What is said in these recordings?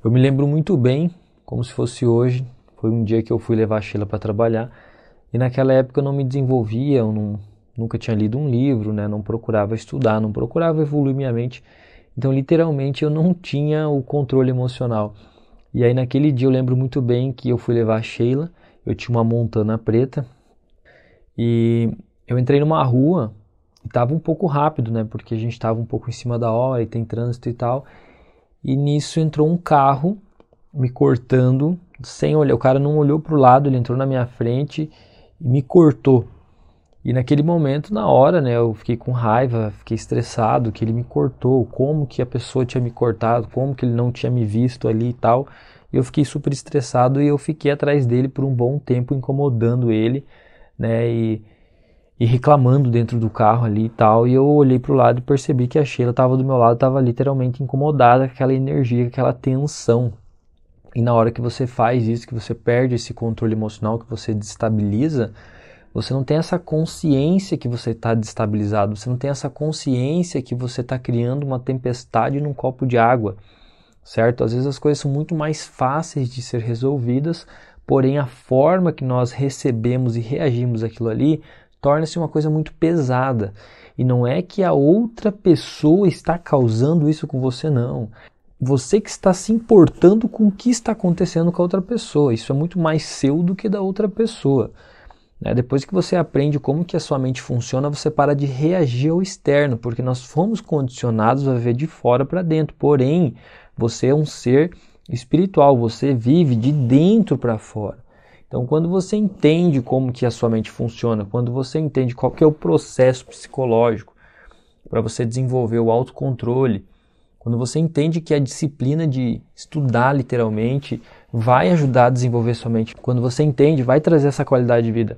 Eu me lembro muito bem, como se fosse hoje, foi um dia que eu fui levar a Sheila para trabalhar e naquela época eu não me desenvolvia, nunca tinha lido um livro, né? Não procurava estudar, não procurava evoluir minha mente. Então, literalmente, eu não tinha o controle emocional. E aí, naquele dia, eu lembro muito bem que eu fui levar a Sheila, eu tinha uma Montana preta e eu entrei numa rua e estava um pouco rápido, né? Porque a gente estava um pouco em cima da hora e tem trânsito e tal. E nisso entrou um carro me cortando, sem olhar. O cara não olhou para o lado, ele entrou na minha frente e me cortou. E naquele momento, na hora, né, eu fiquei com raiva, fiquei estressado que ele me cortou, como que a pessoa tinha me cortado, como que ele não tinha me visto ali e tal. E eu fiquei super estressado e eu fiquei atrás dele por um bom tempo, incomodando ele, né, e reclamando dentro do carro ali e tal. E eu olhei pro lado e percebi que a Sheila estava do meu lado, estava literalmente incomodada com aquela energia, com aquela tensão. E na hora que você faz isso, que você perde esse controle emocional, que você destabiliza, você não tem essa consciência que você está destabilizado, você não tem essa consciência que você está criando uma tempestade num copo de água, certo? Às vezes as coisas são muito mais fáceis de ser resolvidas, porém a forma que nós recebemos e reagimos àquilo ali torna-se uma coisa muito pesada. E não é que a outra pessoa está causando isso com você, não. Você que está se importando com o que está acontecendo com a outra pessoa. Isso é muito mais seu do que da outra pessoa. Depois que você aprende como que a sua mente funciona, você para de reagir ao externo, porque nós fomos condicionados a ver de fora para dentro. Porém, você é um ser espiritual, você vive de dentro para fora. Então, quando você entende como que a sua mente funciona, quando você entende qual que é o processo psicológico para você desenvolver o autocontrole, quando você entende que a disciplina de estudar literalmente vai ajudar a desenvolver sua mente, quando você entende, vai trazer essa qualidade de vida.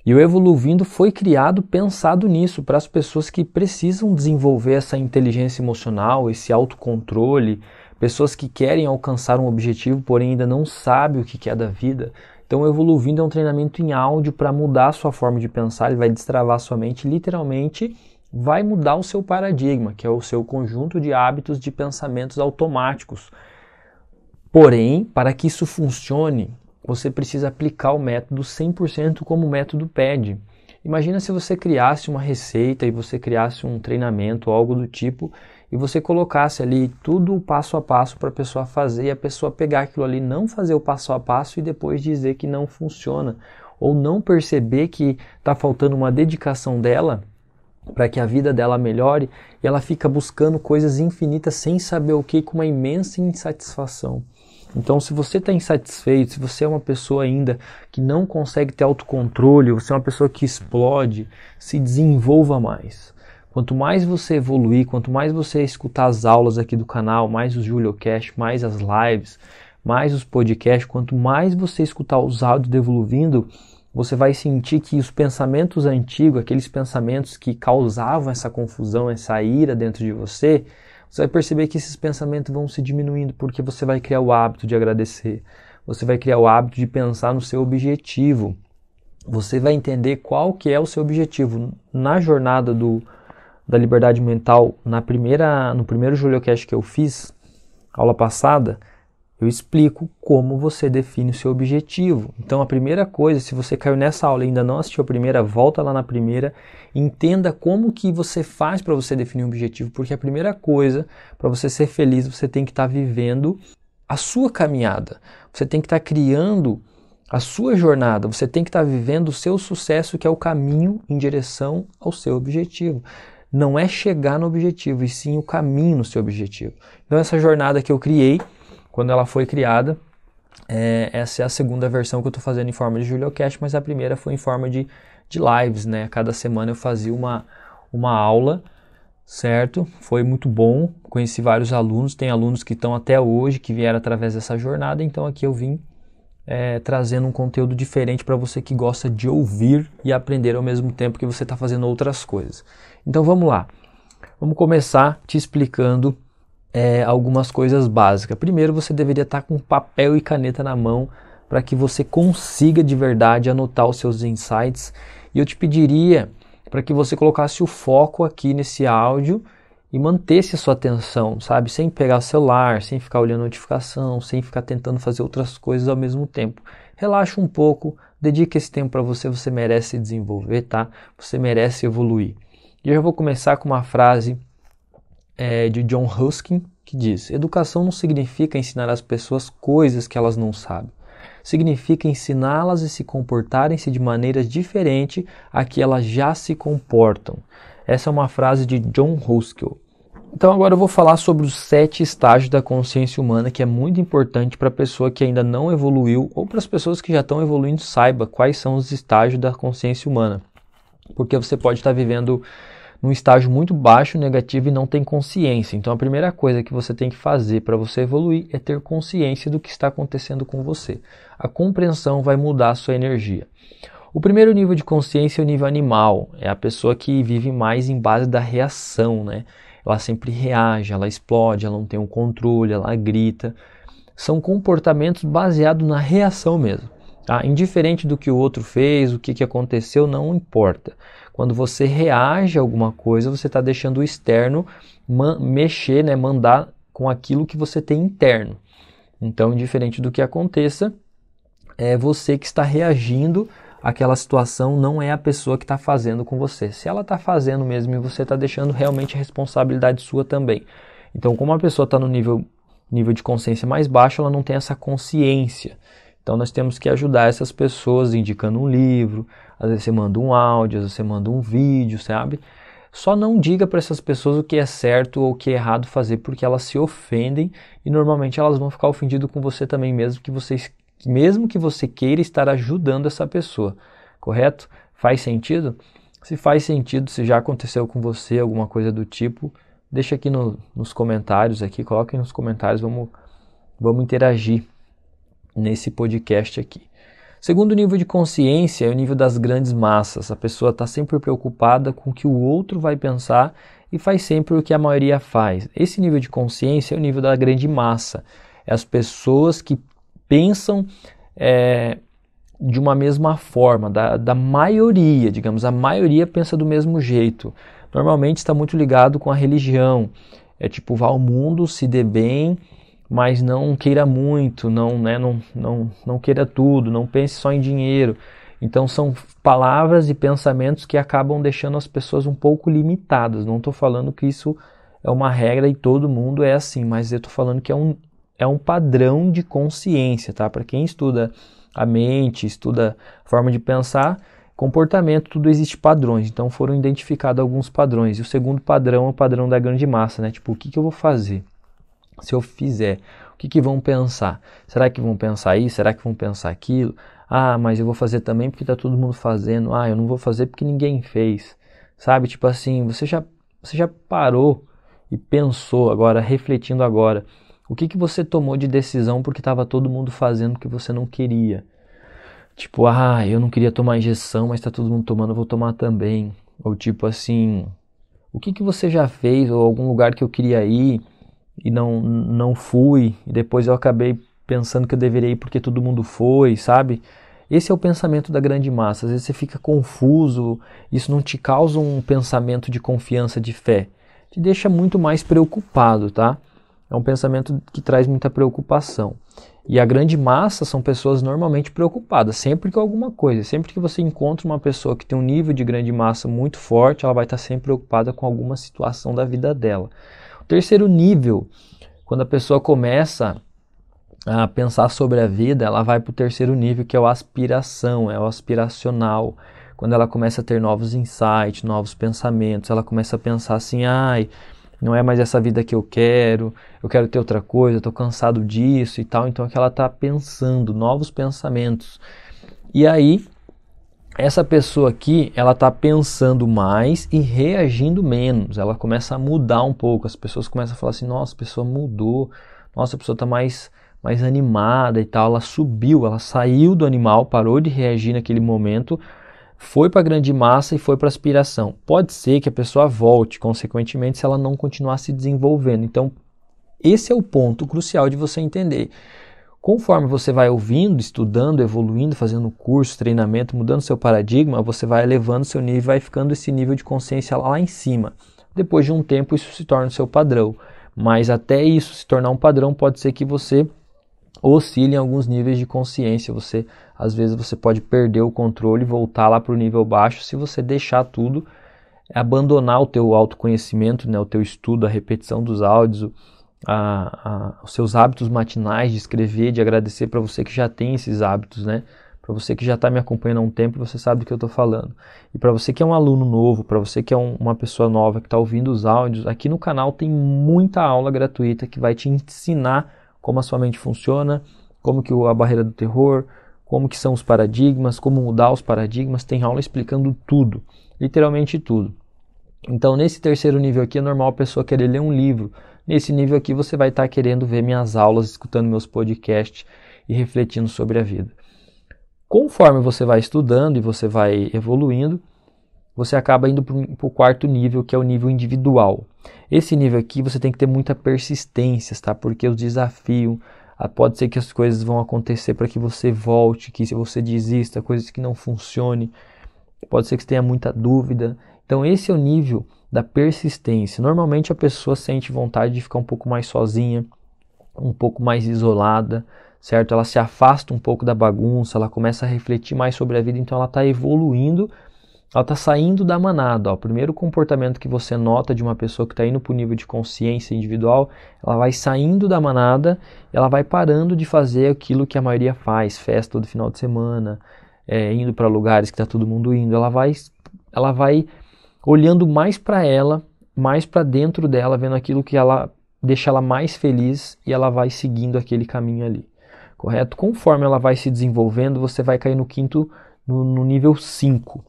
E o Evoluindo foi criado pensado nisso, para as pessoas que precisam desenvolver essa inteligência emocional, esse autocontrole, pessoas que querem alcançar um objetivo, porém ainda não sabem o que é da vida. Então o Evoluindo é um treinamento em áudio para mudar a sua forma de pensar, ele vai destravar sua mente, literalmente vai mudar o seu paradigma, que é o seu conjunto de hábitos de pensamentos automáticos. Porém, para que isso funcione, você precisa aplicar o método 100% como o método pede. Imagina se você criasse uma receita e você criasse um treinamento ou algo do tipo e você colocasse ali tudo o passo a passo para a pessoa fazer e a pessoa pegar aquilo ali, não fazer o passo a passo e depois dizer que não funciona ou não perceber que está faltando uma dedicação dela para que a vida dela melhore e ela fica buscando coisas infinitas sem saber o que, com uma imensa insatisfação. Então, se você está insatisfeito, se você é uma pessoa ainda que não consegue ter autocontrole, você é uma pessoa que explode, se desenvolva mais. Quanto mais você evoluir, quanto mais você escutar as aulas aqui do canal, mais os JulioCast, mais as lives, mais os podcasts, quanto mais você escutar os áudios do Evoluindo, você vai sentir que os pensamentos antigos, aqueles pensamentos que causavam essa confusão, essa ira dentro de você, você vai perceber que esses pensamentos vão se diminuindo porque você vai criar o hábito de agradecer. Você vai criar o hábito de pensar no seu objetivo. Você vai entender qual que é o seu objetivo. Na jornada da liberdade mental, no primeiro JulioCast que eu fiz, aula passada, eu explico como você define o seu objetivo. Então a primeira coisa, se você caiu nessa aula e ainda não assistiu a primeira, volta lá na primeira, entenda como que você faz para você definir um objetivo, porque a primeira coisa, para você ser feliz, você tem que estar vivendo a sua caminhada, você tem que estar criando a sua jornada, você tem que estar vivendo o seu sucesso, que é o caminho em direção ao seu objetivo. Não é chegar no objetivo, e sim o caminho no seu objetivo. Então essa jornada que eu criei, quando ela foi criada, essa é a segunda versão que eu estou fazendo em forma de JulioCast, mas a primeira foi em forma de lives, né? Cada semana eu fazia uma aula, certo? Foi muito bom, conheci vários alunos, tem alunos que estão até hoje, que vieram através dessa jornada, então aqui eu vim trazendo um conteúdo diferente para você que gosta de ouvir e aprender ao mesmo tempo que você está fazendo outras coisas. Então vamos lá, vamos começar te explicando algumas coisas básicas. Primeiro, você deveria estar com papel e caneta na mão para que você consiga de verdade anotar os seus insights. E eu te pediria para que você colocasse o foco aqui nesse áudio e manter-se a sua atenção, sabe? Sem pegar o celular, sem ficar olhando notificação, sem ficar tentando fazer outras coisas ao mesmo tempo. Relaxa um pouco, dedique esse tempo para você, você merece se desenvolver, tá? Você merece evoluir. E eu já vou começar com uma frase de John Ruskin, que diz: educação não significa ensinar às pessoas coisas que elas não sabem. Significa ensiná-las a se comportarem-se de maneiras diferentes a que elas já se comportam. Essa é uma frase de John Ruskin. Então agora eu vou falar sobre os 7 estágios da consciência humana, que é muito importante para a pessoa que ainda não evoluiu, ou para as pessoas que já estão evoluindo, saiba quais são os estágios da consciência humana. Porque você pode estar vivendo num estágio muito baixo, negativo, e não tem consciência. Então a primeira coisa que você tem que fazer para você evoluir é ter consciência do que está acontecendo com você. A compreensão vai mudar a sua energia. O primeiro nível de consciência é o nível animal. É a pessoa que vive mais em base da reação, né? Ela sempre reage, ela explode, ela não tem um controle, ela grita. São comportamentos baseados na reação mesmo. Tá? Indiferente do que o outro fez, o que aconteceu, não importa. Quando você reage a alguma coisa, você está deixando o externo mexer, né, mandar com aquilo que você tem interno. Então, indiferente do que aconteça, é você que está reagindo àquela situação, não é a pessoa que está fazendo com você. Se ela está fazendo mesmo e você está deixando, realmente a responsabilidade sua também. Então, como a pessoa está no nível de consciência mais baixo, ela não tem essa consciência. Então nós temos que ajudar essas pessoas indicando um livro, às vezes você manda um áudio, às vezes você manda um vídeo, sabe? Só não diga para essas pessoas o que é certo ou o que é errado fazer, porque elas se ofendem e normalmente elas vão ficar ofendidas com você também, mesmo que você queira estar ajudando essa pessoa, correto? Faz sentido? Se faz sentido, se já aconteceu com você alguma coisa do tipo, deixa aqui nos comentários, coloquem nos comentários, vamos interagir nesse podcast aqui. Segundo nível de consciência é o nível das grandes massas. A pessoa está sempre preocupada com o que o outro vai pensar e faz sempre o que a maioria faz. Esse nível de consciência é o nível da grande massa. É as pessoas que pensam de uma mesma forma, da maioria, digamos. A maioria pensa do mesmo jeito. Normalmente está muito ligado com a religião. É tipo, vá ao mundo, se dê bem, mas não queira muito, não queira tudo, não pense só em dinheiro. Então são palavras e pensamentos que acabam deixando as pessoas um pouco limitadas. Não estou falando que isso é uma regra e todo mundo é assim, mas eu estou falando que é um padrão de consciência, tá? Para quem estuda a mente, estuda a forma de pensar, comportamento, tudo existe padrões. Então foram identificados alguns padrões. E o segundo padrão é o padrão da grande massa, né? Tipo, o que eu vou fazer? Se eu fizer, o que vão pensar? Será que vão pensar isso? Será que vão pensar aquilo? Ah, mas eu vou fazer também porque está todo mundo fazendo. Ah, eu não vou fazer porque ninguém fez. Sabe? Tipo assim, você já parou e pensou agora, refletindo agora, o que você tomou de decisão porque estava todo mundo fazendo o que você não queria? Tipo, eu não queria tomar injeção, mas está todo mundo tomando, eu vou tomar também. Ou tipo assim, o que você já fez ou algum lugar que eu queria ir e não fui, e depois eu acabei pensando que eu deveria ir porque todo mundo foi, sabe? Esse é o pensamento da grande massa. Às vezes você fica confuso, isso não te causa um pensamento de confiança, de fé. Te deixa muito mais preocupado, tá? É um pensamento que traz muita preocupação. E a grande massa são pessoas normalmente preocupadas, sempre com alguma coisa. Sempre que você encontra uma pessoa que tem um nível de grande massa muito forte, ela vai estar sempre preocupada com alguma situação da vida dela. Terceiro nível, quando a pessoa começa a pensar sobre a vida, ela vai para o terceiro nível, que é o aspiração, é o aspiracional. Quando ela começa a ter novos insights, novos pensamentos, ela começa a pensar assim, não é mais essa vida que eu quero ter outra coisa, estou cansado disso e tal. Então é que ela está pensando novos pensamentos. E aí, essa pessoa aqui, ela está pensando mais e reagindo menos. Ela começa a mudar um pouco. As pessoas começam a falar assim, nossa, a pessoa mudou. Nossa, a pessoa está mais animada e tal. Ela subiu, ela saiu do animal, parou de reagir naquele momento, foi para a grande massa e foi para a aspiração. Pode ser que a pessoa volte, consequentemente, se ela não continuar se desenvolvendo. Então, esse é o ponto crucial de você entender. Conforme você vai ouvindo, estudando, evoluindo, fazendo curso, treinamento, mudando seu paradigma, você vai elevando seu nível, vai ficando esse nível de consciência lá em cima. depois de um tempo isso se torna o seu padrão. Mas até isso se tornar um padrão, pode ser que você oscile em alguns níveis de consciência. Às vezes você pode perder o controle e voltar lá para o nível baixo se você deixar tudo, abandonar o teu autoconhecimento, né, o teu estudo, a repetição dos áudios, os seus hábitos matinais de escrever, de agradecer, para você que já tem esses hábitos, né? Para você que já está me acompanhando há um tempo, você sabe do que eu estou falando. E para você que é um aluno novo, para você que é uma pessoa nova que está ouvindo os áudios, aqui no canal tem muita aula gratuita que vai te ensinar como a sua mente funciona, como que a barreira do terror, como que são os paradigmas, como mudar os paradigmas. Tem aula explicando tudo, literalmente tudo. Então, nesse terceiro nível aqui, é normal a pessoa querer ler um livro. Nesse nível aqui, você vai estar querendo ver minhas aulas, escutando meus podcasts e refletindo sobre a vida. Conforme você vai estudando e você vai evoluindo, você acaba indo para o quarto nível, que é o nível individual. Esse nível aqui você tem que ter muita persistência, tá? Porque os desafios, pode ser que as coisas vão acontecer para que você volte, que se você desista, coisas que não funcionem, pode ser que você tenha muita dúvida. Então esse é o nível da persistência. Normalmente a pessoa sente vontade de ficar um pouco mais sozinha, um pouco mais isolada, certo? Ela se afasta um pouco da bagunça, ela começa a refletir mais sobre a vida, então ela está evoluindo, ela está saindo da manada. O primeiro comportamento que você nota de uma pessoa que está indo para o nível de consciência individual, ela vai saindo da manada, ela vai parando de fazer aquilo que a maioria faz, festa todo final de semana, indo para lugares que está todo mundo indo. Ela vai olhando mais para ela, mais para dentro dela, vendo aquilo que ela deixa ela mais feliz e ela vai seguindo aquele caminho ali. Correto? Conforme ela vai se desenvolvendo, você vai cair no nível 5,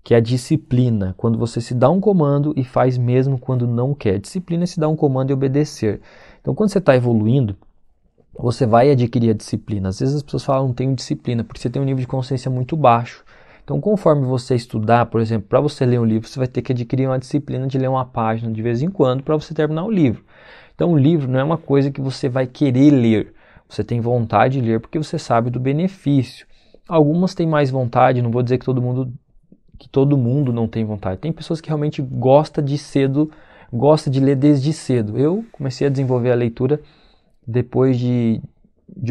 que é a disciplina. Quando você se dá um comando e faz mesmo quando não quer. Disciplina é se dar um comando e obedecer. Então, quando você está evoluindo, você vai adquirir a disciplina. Às vezes as pessoas falam, não tenho disciplina, porque você tem um nível de consciência muito baixo. Então, conforme você estudar, por exemplo, para você ler um livro, você vai ter que adquirir uma disciplina de ler uma página de vez em quando para você terminar o livro. Então, o livro não é uma coisa que você vai querer ler. Você tem vontade de ler porque você sabe do benefício. Algumas têm mais vontade, não vou dizer que todo mundo não tem vontade. Tem pessoas que realmente gostam de ler desde cedo. Eu comecei a desenvolver a leitura depois de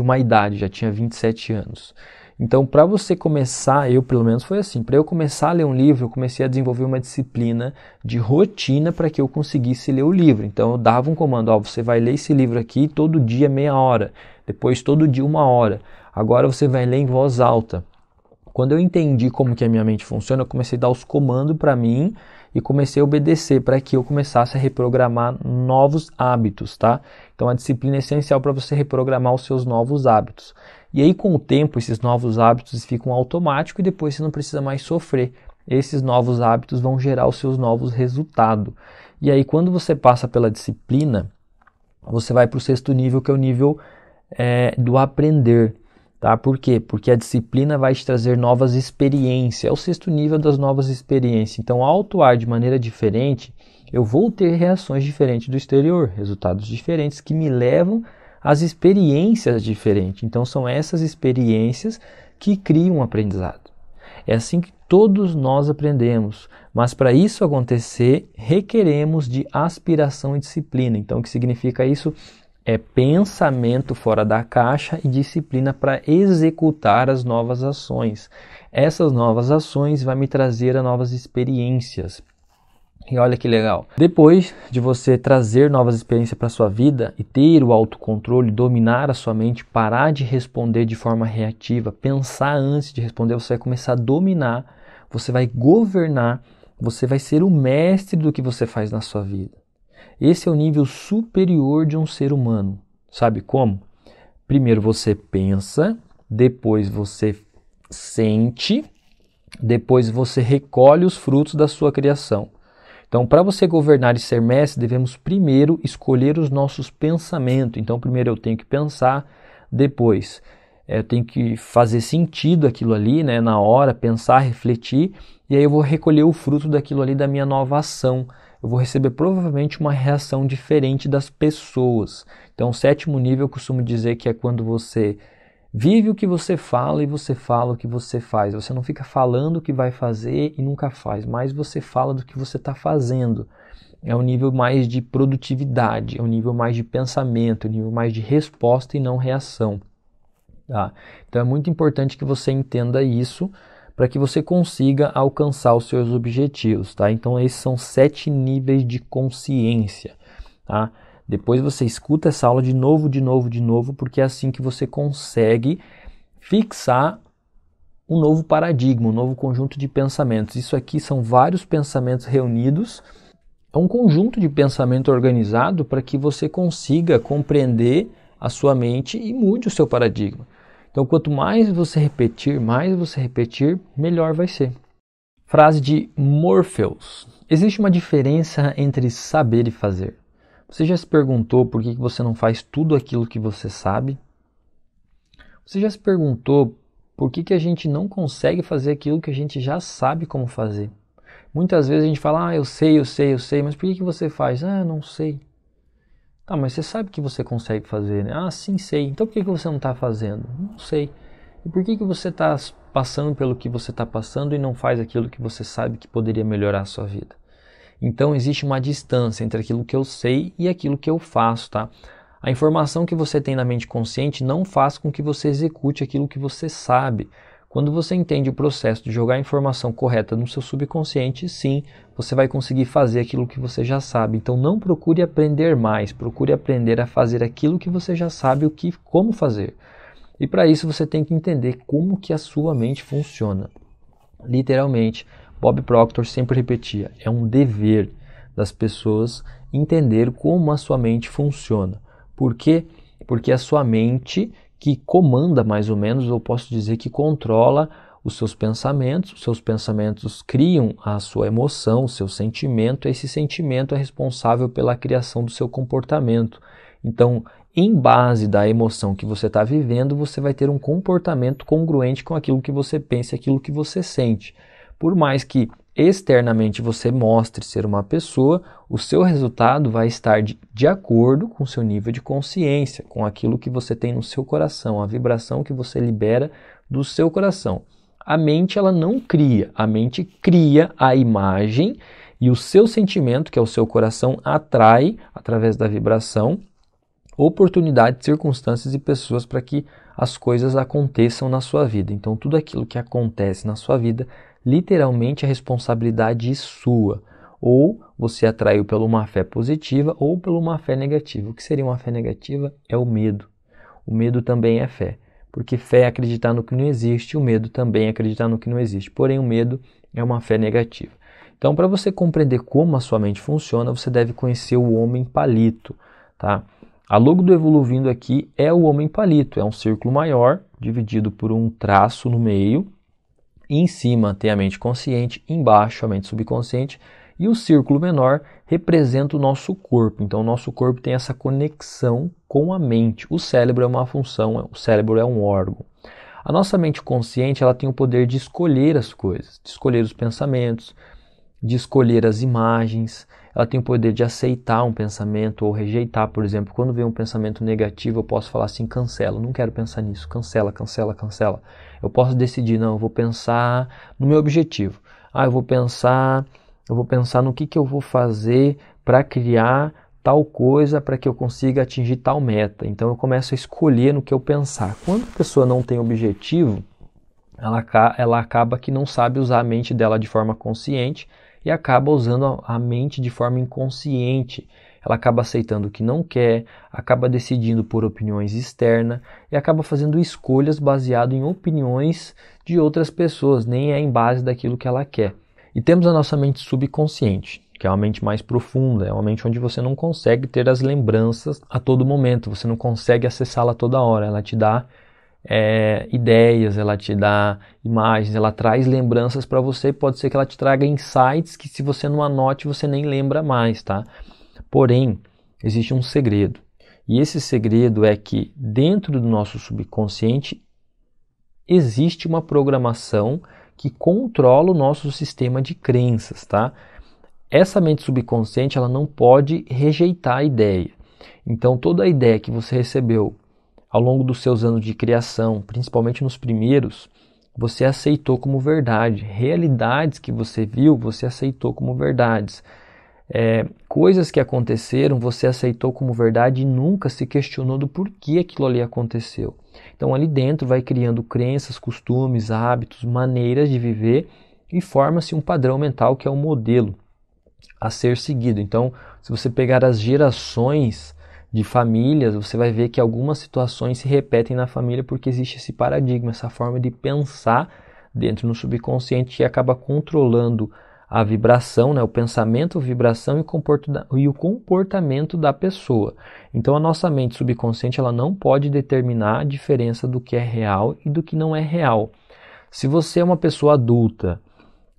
uma idade, já tinha 27 anos. Então, para você começar, eu pelo menos foi assim, para eu começar a ler um livro, eu comecei a desenvolver uma disciplina de rotina para que eu conseguisse ler o livro. Então, eu dava um comando, você vai ler esse livro aqui todo dia meia hora, depois todo dia 1 hora. Agora você vai ler em voz alta. Quando eu entendi como que a minha mente funciona, eu comecei a dar os comandos para mim e comecei a obedecer para que eu começasse a reprogramar novos hábitos, tá? Então a disciplina é essencial para você reprogramar os seus novos hábitos. E aí com o tempo esses novos hábitos ficam automáticos e depois você não precisa mais sofrer. Esses novos hábitos vão gerar os seus novos resultados. E aí quando você passa pela disciplina, você vai para o 6º nível, que é o nível do aprender. Tá? Por quê? Porque a disciplina vai te trazer novas experiências. É o 6º nível das novas experiências. Então, ao atuar de maneira diferente, eu vou ter reações diferentes do exterior, resultados diferentes que me levam às experiências diferentes. Então, são essas experiências que criam um aprendizado. É assim que todos nós aprendemos. Mas para isso acontecer, requeremos de aspiração e disciplina. Então, o que significa isso? É pensamento fora da caixa e disciplina para executar as novas ações. Essas novas ações vão me trazer a novas experiências. E olha que legal. Depois de você trazer novas experiências para a sua vida e ter o autocontrole, dominar a sua mente, parar de responder de forma reativa, pensar antes de responder, você vai começar a dominar, você vai governar, você vai ser o mestre do que você faz na sua vida. Esse é o nível superior de um ser humano. Sabe como? Primeiro você pensa, depois você sente, depois você recolhe os frutos da sua criação. Então, para você governar e ser mestre, devemos primeiro escolher os nossos pensamentos. Então, primeiro eu tenho que pensar, depois eu tenho que fazer sentido aquilo ali, né, na hora, pensar, refletir, e aí eu vou recolher o fruto daquilo ali da minha nova ação. Eu vou receber provavelmente uma reação diferente das pessoas. Então, o 7º nível eu costumo dizer que é quando você vive o que você fala e você fala o que você faz. Você não fica falando o que vai fazer e nunca faz, mas você fala do que você está fazendo. é um nível mais de produtividade, é um nível mais de pensamento, é um nível mais de resposta e não reação. Tá? Então é muito importante que você entenda isso para que você consiga alcançar os seus objetivos. Tá? Então esses são 7 níveis de consciência. Tá? Depois você escuta essa aula de novo, porque é assim que você consegue fixar um novo paradigma, um novo conjunto de pensamentos. Isso aqui são vários pensamentos reunidos, é um conjunto de pensamento organizado para que você consiga compreender a sua mente e mude o seu paradigma. Então, quanto mais você repetir, melhor vai ser. Frase de Morpheus. Existe uma diferença entre saber e fazer. Você já se perguntou por que você não faz tudo aquilo que você sabe? Você já se perguntou por que a gente não consegue fazer aquilo que a gente já sabe como fazer? Muitas vezes a gente fala, eu sei, mas por que você faz? Não sei. Tá, mas você sabe que você consegue fazer, né? Sim, sei. Então por que você não está fazendo? Não sei. E por que você está passando pelo que você está passando e não faz aquilo que você sabe que poderia melhorar a sua vida? Então existe uma distância entre aquilo que eu sei e aquilo que eu faço, tá? A informação que você tem na mente consciente não faz com que você execute aquilo que você sabe. Quando você entende o processo de jogar a informação correta no seu subconsciente, sim, você vai conseguir fazer aquilo que você já sabe. Então não procure aprender mais, procure aprender a fazer aquilo que você já sabe como fazer. E para isso você tem que entender como que a sua mente funciona. Literalmente, Bob Proctor sempre repetia, é um dever das pessoas entender como a sua mente funciona. Por quê? Porque é a sua mente que comanda mais ou menos, eu posso dizer que controla os seus pensamentos criam a sua emoção, o seu sentimento, esse sentimento é responsável pela criação do seu comportamento. Então, em base da emoção que você está vivendo, você vai ter um comportamento congruente com aquilo que você pensa, aquilo que você sente. Por mais que externamente você mostre ser uma pessoa, o seu resultado vai estar de acordo com o seu nível de consciência, com aquilo que você tem no seu coração, a vibração que você libera do seu coração. A mente ela não cria, a mente cria a imagem e o seu sentimento, que é o seu coração, atrai, através da vibração, oportunidades, circunstâncias e pessoas para que as coisas aconteçam na sua vida. Então tudo aquilo que acontece na sua vida literalmente é responsabilidade sua. Ou você atraiu por uma fé positiva ou por uma fé negativa. O que seria uma fé negativa? É o medo. O medo também é fé. Porque fé é acreditar no que não existe, o medo também é acreditar no que não existe. Porém, o medo é uma fé negativa. Então, para você compreender como a sua mente funciona, você deve conhecer o homem palito. Tá? A logo do Evoluindo aqui é o homem palito. É um círculo maior, dividido por um traço no meio. Em cima tem a mente consciente, embaixo a mente subconsciente e o círculo menor representa o nosso corpo. Então o nosso corpo tem essa conexão com a mente. O cérebro é uma função, o cérebro é um órgão. A nossa mente consciente ela tem o poder de escolher as coisas, de escolher os pensamentos, de escolher as imagens. Ela tem o poder de aceitar um pensamento ou rejeitar. Por exemplo, quando vem um pensamento negativo, eu posso falar assim, cancela, não quero pensar nisso, cancela. Eu posso decidir, não, eu vou pensar no meu objetivo. Eu vou pensar no que eu vou fazer para criar tal coisa para que eu consiga atingir tal meta. Então eu começo a escolher no que eu pensar. Quando a pessoa não tem objetivo, ela acaba que não sabe usar a mente dela de forma consciente e acaba usando a mente de forma inconsciente. Ela acaba aceitando o que não quer, acaba decidindo por opiniões externas e acaba fazendo escolhas baseadas em opiniões de outras pessoas, nem é em base daquilo que ela quer. E temos a nossa mente subconsciente, que é uma mente mais profunda, é uma mente onde você não consegue ter as lembranças a todo momento, você não consegue acessá-la toda hora, ela te dá ideias, ela te dá imagens, ela traz lembranças para você, pode ser que ela te traga insights que se você não anote você nem lembra mais, tá? Porém, existe um segredo, e esse segredo é que dentro do nosso subconsciente existe uma programação que controla o nosso sistema de crenças, tá? Essa mente subconsciente ela não pode rejeitar a ideia. Então toda a ideia que você recebeu ao longo dos seus anos de criação, principalmente nos primeiros, você aceitou como verdade. Realidades que você viu, você aceitou como verdades. Coisas que aconteceram, você aceitou como verdade e nunca se questionou do porquê aquilo ali aconteceu. Então ali dentro vai criando crenças, costumes, hábitos, maneiras de viver e forma-se um padrão mental que é um modelo a ser seguido. Então, se você pegar as gerações de famílias, você vai ver que algumas situações se repetem na família porque existe esse paradigma, essa forma de pensar dentro no subconsciente que acaba controlando a vibração, né, o pensamento, a vibração e o comportamento da pessoa. Então a nossa mente subconsciente ela não pode determinar a diferença do que é real e do que não é real. Se você é uma pessoa adulta,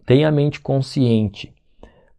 tem a mente consciente,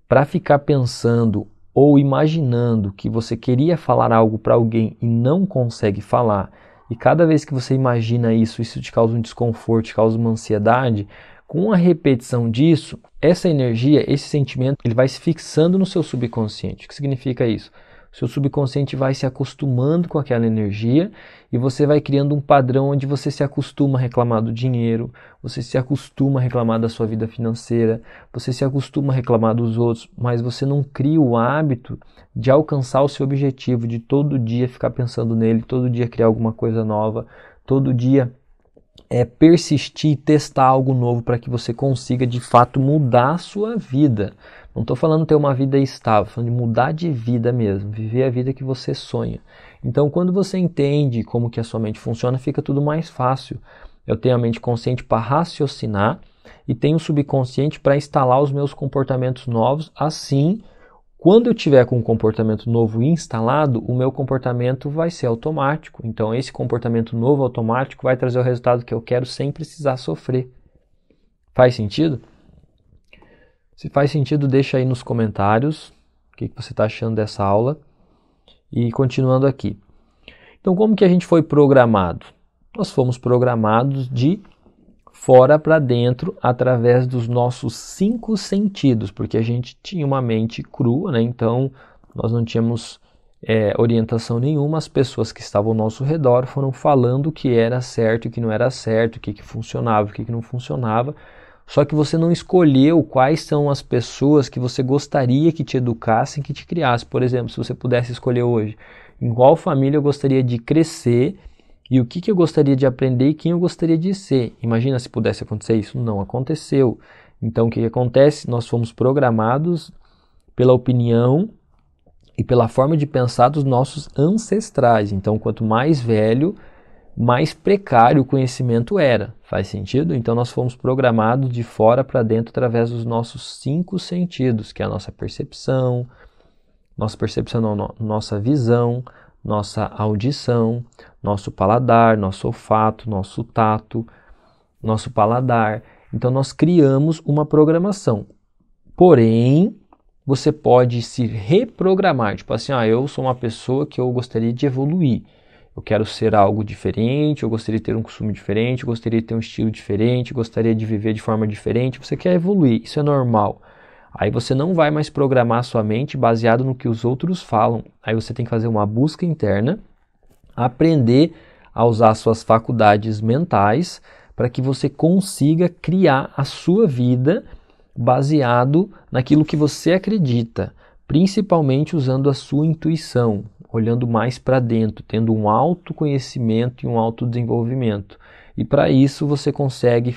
para ficar pensando ou imaginando que você queria falar algo para alguém e não consegue falar, e cada vez que você imagina isso te causa um desconforto, te causa uma ansiedade, com a repetição disso, essa energia, esse sentimento, ele vai se fixando no seu subconsciente. O que significa isso? O seu subconsciente vai se acostumando com aquela energia e você vai criando um padrão onde você se acostuma a reclamar do dinheiro, você se acostuma a reclamar da sua vida financeira, você se acostuma a reclamar dos outros, mas você não cria o hábito de alcançar o seu objetivo, de todo dia ficar pensando nele, todo dia criar alguma coisa nova, todo dia persistir e testar algo novo para que você consiga de fato mudar a sua vida. Não estou falando ter uma vida estável, estou falando de mudar de vida mesmo, viver a vida que você sonha. Então quando você entende como que a sua mente funciona, fica tudo mais fácil. Eu tenho a mente consciente para raciocinar e tenho o subconsciente para instalar os meus comportamentos novos, assim quando eu tiver com um comportamento novo instalado, o meu comportamento vai ser automático. Então, esse comportamento novo automático vai trazer o resultado que eu quero sem precisar sofrer. Faz sentido? Se faz sentido, deixa aí nos comentários o que você está achando dessa aula. E continuando aqui. Então, como que a gente foi programado? Nós fomos programados de fora para dentro através dos nossos 5 sentidos, porque a gente tinha uma mente crua, né? Então nós não tínhamos orientação nenhuma, as pessoas que estavam ao nosso redor foram falando o que era certo e o que não era certo, o que funcionava, o que não funcionava, só que você não escolheu quais são as pessoas que você gostaria que te educassem, que te criassem. Por exemplo, se você pudesse escolher hoje, em qual família eu gostaria de crescer, e o que eu gostaria de aprender e quem eu gostaria de ser. Imagina se pudesse acontecer isso. Não aconteceu. Então o que acontece? Nós fomos programados pela opinião e pela forma de pensar dos nossos ancestrais. Então quanto mais velho, mais precário o conhecimento era. Faz sentido? Então nós fomos programados de fora para dentro através dos nossos 5 sentidos, que é a nossa percepção não, nossa visão, nossa audição, nosso paladar, nosso olfato, nosso tato, nosso paladar. Então nós criamos uma programação. Porém, você pode se reprogramar. Tipo assim, eu sou uma pessoa que eu gostaria de evoluir. Eu quero ser algo diferente, eu gostaria de ter um costume diferente, eu gostaria de ter um estilo diferente, eu gostaria de viver de forma diferente. Você quer evoluir, isso é normal. Aí você não vai mais programar sua mente baseado no que os outros falam. Aí você tem que fazer uma busca interna, aprender a usar suas faculdades mentais para que você consiga criar a sua vida baseado naquilo que você acredita, principalmente usando a sua intuição, olhando mais para dentro, tendo um autoconhecimento e um autodesenvolvimento. E para isso você consegue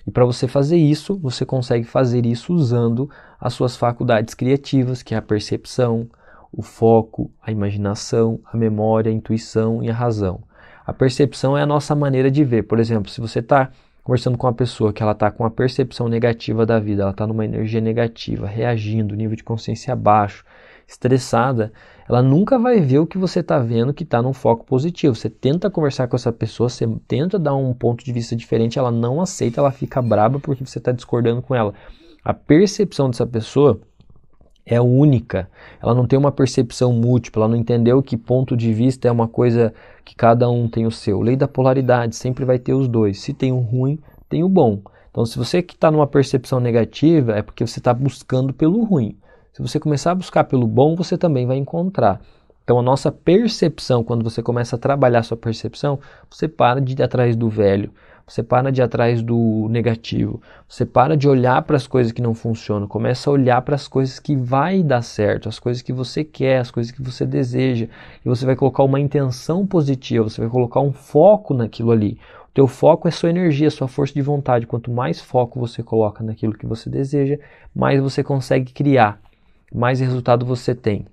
E para você fazer isso, você consegue fazer isso usando as suas faculdades criativas, que é a percepção, o foco, a imaginação, a memória, a intuição e a razão. A percepção é a nossa maneira de ver. Por exemplo, se você está conversando com uma pessoa que ela está com uma percepção negativa da vida, ela está numa energia negativa, reagindo, nível de consciência baixo, estressada, ela nunca vai ver o que você está vendo que está num foco positivo. Você tenta conversar com essa pessoa, você tenta dar um ponto de vista diferente, ela não aceita, ela fica braba porque você está discordando com ela. A percepção dessa pessoa é única, ela não tem uma percepção múltipla, ela não entendeu que ponto de vista é uma coisa que cada um tem o seu. Lei da polaridade, sempre vai ter os dois. Se tem o ruim, tem o bom. Então se você que está numa percepção negativa, é porque você está buscando pelo ruim. Se você começar a buscar pelo bom, você também vai encontrar. Então a nossa percepção, quando você começa a trabalhar a sua percepção, você para de ir atrás do velho, você para de ir atrás do negativo, você para de olhar para as coisas que não funcionam, começa a olhar para as coisas que vai dar certo, as coisas que você quer, as coisas que você deseja, e você vai colocar uma intenção positiva, você vai colocar um foco naquilo ali. O teu foco é sua energia, sua força de vontade. Quanto mais foco você coloca naquilo que você deseja, mais você consegue criar, mais resultado você tem.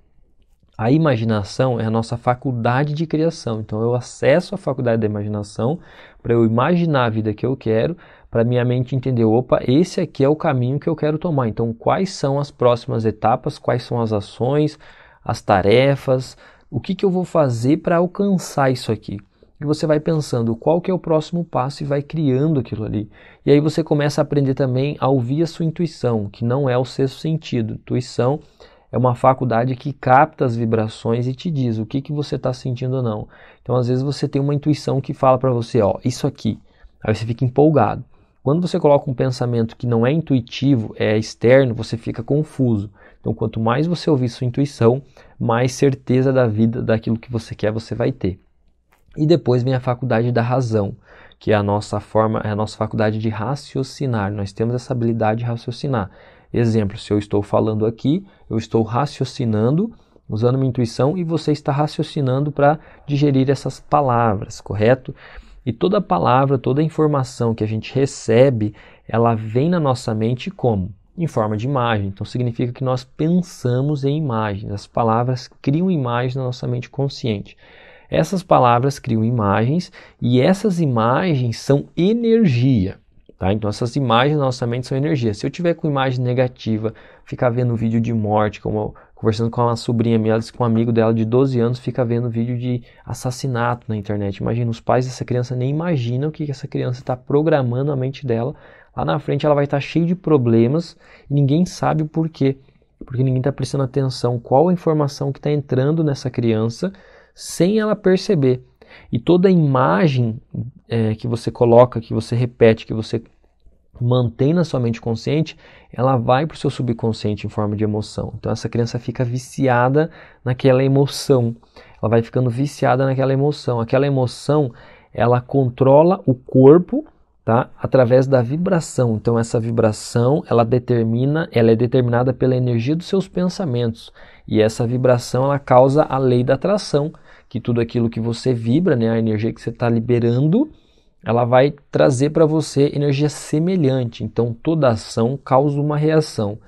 A imaginação é a nossa faculdade de criação. Então eu acesso a faculdade da imaginação para eu imaginar a vida que eu quero, para minha mente entender, opa, esse aqui é o caminho que eu quero tomar. Então quais são as próximas etapas, quais são as ações, as tarefas, o que eu vou fazer para alcançar isso aqui? E você vai pensando qual que é o próximo passo e vai criando aquilo ali. E aí você começa a aprender também a ouvir a sua intuição, que não é o sexto sentido. Intuição é uma faculdade que capta as vibrações e te diz o que você está sentindo ou não. Então, às vezes, você tem uma intuição que fala para você, ó, isso aqui. Aí você fica empolgado. Quando você coloca um pensamento que não é intuitivo, é externo, você fica confuso. Então, quanto mais você ouvir sua intuição, mais certeza da vida, daquilo que você quer, você vai ter. E depois vem a faculdade da razão, que é a nossa faculdade de raciocinar. Nós temos essa habilidade de raciocinar. Exemplo, se eu estou falando aqui, eu estou raciocinando, usando minha intuição, e você está raciocinando para digerir essas palavras, correto? E toda palavra, toda informação que a gente recebe, ela vem na nossa mente como? Em forma de imagem. Então significa que nós pensamos em imagens. As palavras criam imagens na nossa mente consciente. Essas palavras criam imagens e essas imagens são energia. Tá? Então essas imagens na nossa mente são energia. Se eu tiver com imagem negativa, ficar vendo vídeo de morte, como conversando com uma sobrinha minha, ela disse que um amigo dela de 12 anos fica vendo vídeo de assassinato na internet. Imagina, os pais dessa criança nem imaginam o que essa criança está programando a mente dela. Lá na frente ela vai estar cheia de problemas e ninguém sabe o porquê. Porque ninguém está prestando atenção qual a informação que está entrando nessa criança sem ela perceber. E toda imagem que você coloca, que você repete, que você mantém na sua mente consciente, ela vai para o seu subconsciente em forma de emoção. Então essa criança fica viciada naquela emoção. Ela vai ficando viciada naquela emoção. Aquela emoção, ela controla o corpo, tá? Através da vibração. Então essa vibração, ela é determinada pela energia dos seus pensamentos. E essa vibração, ela causa a lei da atração, que tudo aquilo que você vibra, né, a energia que você está liberando, ela vai trazer para você energia semelhante. Então toda ação causa uma reação.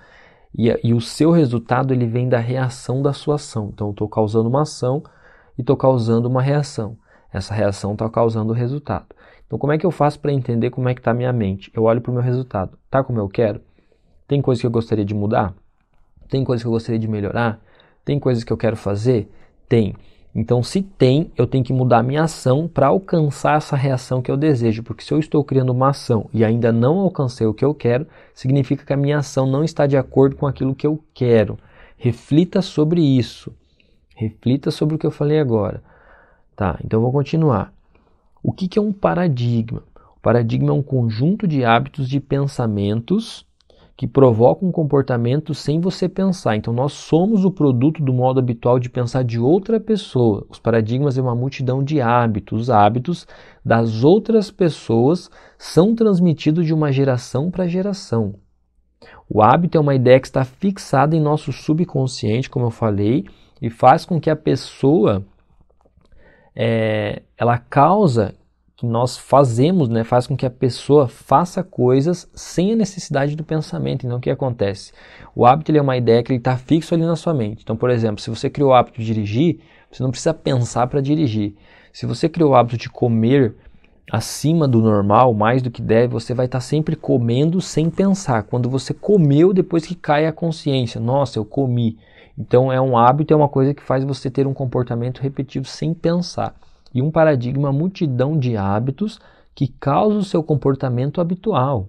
E o seu resultado, ele vem da reação da sua ação. Então eu estou causando uma ação e estou causando uma reação. Essa reação está causando o resultado. Então como é que eu faço para entender como é que está a minha mente? Eu olho para o meu resultado. Está como eu quero? Tem coisas que eu gostaria de mudar? Tem coisas que eu gostaria de melhorar? Tem coisas que eu quero fazer? Tem. Então, se tem, eu tenho que mudar a minha ação para alcançar essa reação que eu desejo. Porque se eu estou criando uma ação e ainda não alcancei o que eu quero, significa que a minha ação não está de acordo com aquilo que eu quero. Reflita sobre isso. Reflita sobre o que eu falei agora. Tá, então vou continuar. O que é um paradigma? O paradigma é um conjunto de hábitos de pensamentos que provocam um comportamento sem você pensar. Então nós somos o produto do modo habitual de pensar de outra pessoa. Os paradigmas é uma multidão de hábitos. Os hábitos das outras pessoas são transmitidos de uma geração para geração. O hábito é uma ideia que está fixada em nosso subconsciente, como eu falei, e faz com que a pessoa, ela causa que nós fazemos, né, faz com que a pessoa faça coisas sem a necessidade do pensamento. Então o que acontece? O hábito, ele é uma ideia que ele está fixo ali na sua mente. Então, por exemplo, se você criou o hábito de dirigir, você não precisa pensar para dirigir. Se você criou o hábito de comer acima do normal, mais do que deve, você vai estar sempre comendo sem pensar. Quando você comeu, depois que cai a consciência, nossa, eu comi. Então é um hábito, é uma coisa que faz você ter um comportamento repetitivo sem pensar. E um paradigma, uma multidão de hábitos que causam o seu comportamento habitual.